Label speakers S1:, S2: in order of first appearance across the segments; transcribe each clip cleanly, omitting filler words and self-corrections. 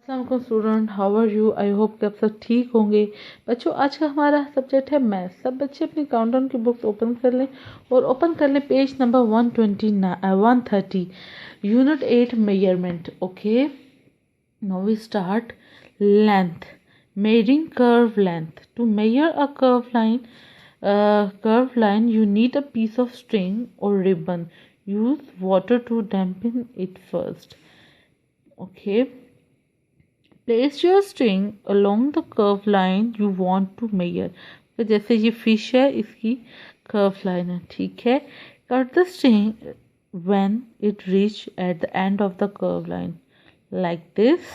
S1: अस्सलाम student, how are you? I hope कि आप सब ठीक होंगे। बच्चों, आज का हमारा सब्जेक्ट है मैथ। सब बच्चे अपनी काउंटडाउन की बुक्स ओपन कर लें और ओपन कर लें page number 130 unit 8 measurement. Okay, now we start. Length, measuring curve length. To measure a curved line, you need a piece of string or ribbon. Use water to dampen it first. Okay. Place your string along the curved line you want to measure. तो जैसे ये fish है, इसकी curve line है, ठीक है। Cut the string when it reach at the end of the curve line like this.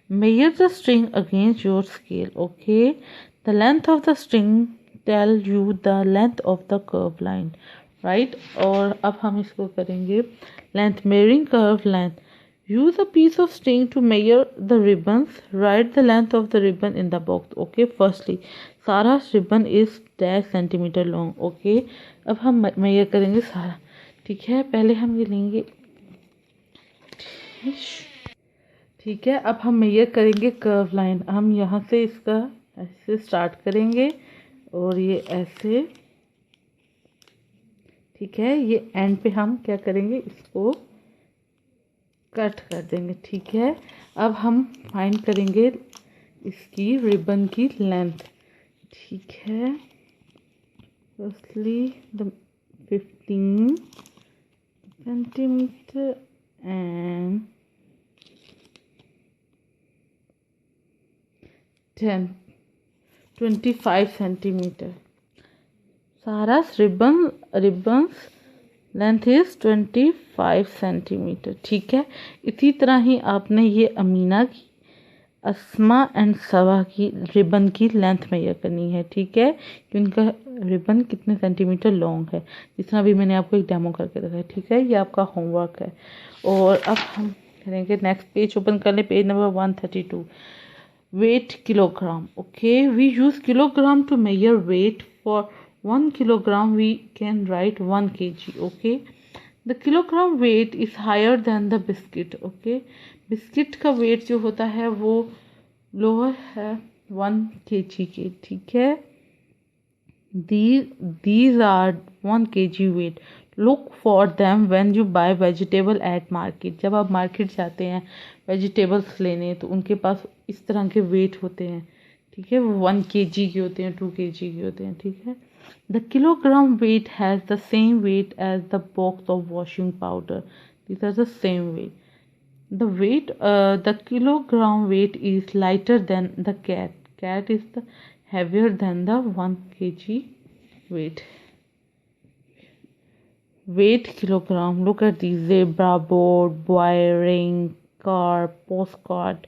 S1: Measure the string against your scale. Okay, the length of the string tell you the length of the curve line, right? और अब हम इसको करेंगे length, measuring curve length. Use a piece of string to measure the ribbons. Write the length of the ribbon in the box. Okay, firstly, Sarah's ribbon is dash centimeter long. Okay, अब हम measure करेंगे सारा, ठीक है। पहले हम ये लेंगे, ठीक है। अब हम मेजर करेंगे कर्व लाइन। हम यहाँ से इसका ऐसे स्टार्ट करेंगे और ये ऐसे, ठीक है। ये एंड पे हम क्या करेंगे, इसको कट कर देंगे, ठीक है। अब हम फाइंड करेंगे इसकी रिबन की लेंथ, ठीक है। Firstly the 15 centimetre and 25 centimetre. सारा's ribbons लेंथ इज 25 सेंटीमीटर, ठीक है। इसी तरह ही आपने ये अमीना की, अस्मा एंड सवा की रिबन की लेंथ मेजर करनी है, ठीक है, कि उनका रिबन कितने सेंटीमीटर लॉन्ग है, जिस तरह अभी मैंने आपको एक डेमो करके दिखाया, ठीक है। ये आपका होमवर्क है। और अब हम करेंगे नेक्स्ट पेज ओपन कर लें, page number 132। weight kilogram. Okay, we use kilogram to measure weight. For 1 kilogram we can write 1 kg. Okay, the kilogram weight is higher than the biscuit. Okay, biscuit का wait जो होता है वो lower है 1 kg के, ठीक है। These are 1 kg weight. Look for them when you buy vegetable at market. जब आप मार्केट जाते हैं वेजिटेबल्स लेने, तो उनके पास इस तरह के वेट होते हैं, ठीक है। वो 1 kg के होते हैं, 2 kg के होते हैं, ठीक है। The kilogram weight has the same weight as the box of washing powder. These are the same weight. The kilogram weight is lighter than the cat. Cat is the heavier than the 1 kg weight. Weight kilogram. Look at these: zebra, board, boy, ring, car, postcard,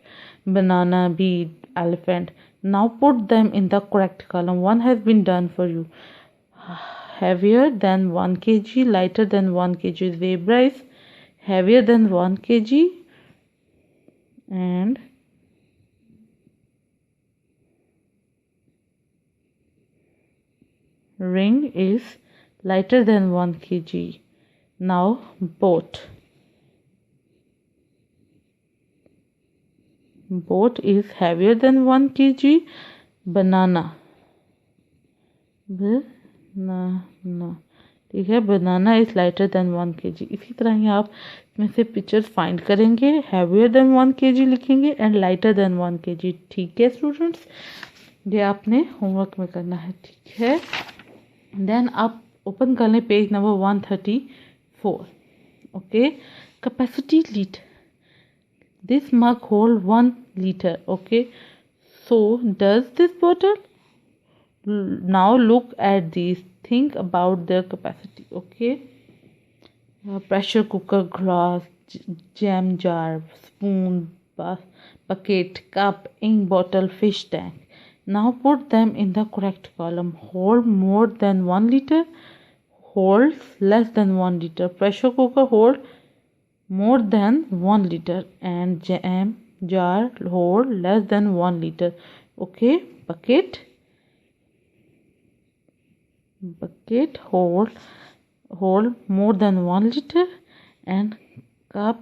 S1: banana, bead, elephant. Now put them in the correct column. One has been done for you. Heavier than 1 kg, lighter than 1 kg. Zebra is heavier than 1 kg and ring is lighter than 1 kg. Now boat. Boat is heavier than 1 kg. Banana, ठीक है। बनाना is lighter than 1 kg। इसी तरह ही आप इसमें से pictures find करेंगे, heavier than 1 kg लिखेंगे and lighter than 1 kg, ठीक है स्टूडेंट्स। ये आपने होमवर्क में करना है, ठीक है। देन आप ओपन कर लें page number 134। Okay, capacity litre. This mug hold 1 liter. Okay, so does this bottle? Now look at these. Think about their capacity. Okay, pressure cooker, glass, jam jar, spoon, bucket, cup, ink bottle, fish tank. Now put them in the correct column. Hold more than 1 liter, holds less than 1 liter. Pressure cooker hold more than 1 liter and jam jar hold less than 1 liter. Okay, bucket hold more than 1 liter and cup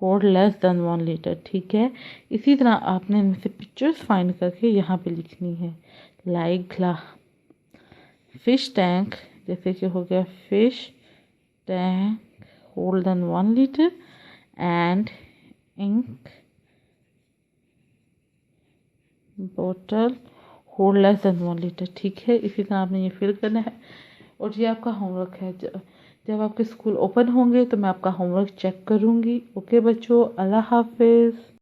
S1: hold less than 1 litre. ठीक है, इसी तरह आपने इनमें से pictures find करके यहाँ पे लिखनी है। लाइक फिश टैंक, जैसे कि हो गया fish tank hold than 1 litre and ink bottle hold less than 1 litre. ठीक है, इसी तरह आपने ये फिल करना है और ये आपका होमवर्क है। जब आपके स्कूल ओपन होंगे तो मैं आपका होमवर्क चेक करूँगी। ओके बच्चों, अल्लाह हाफिज़।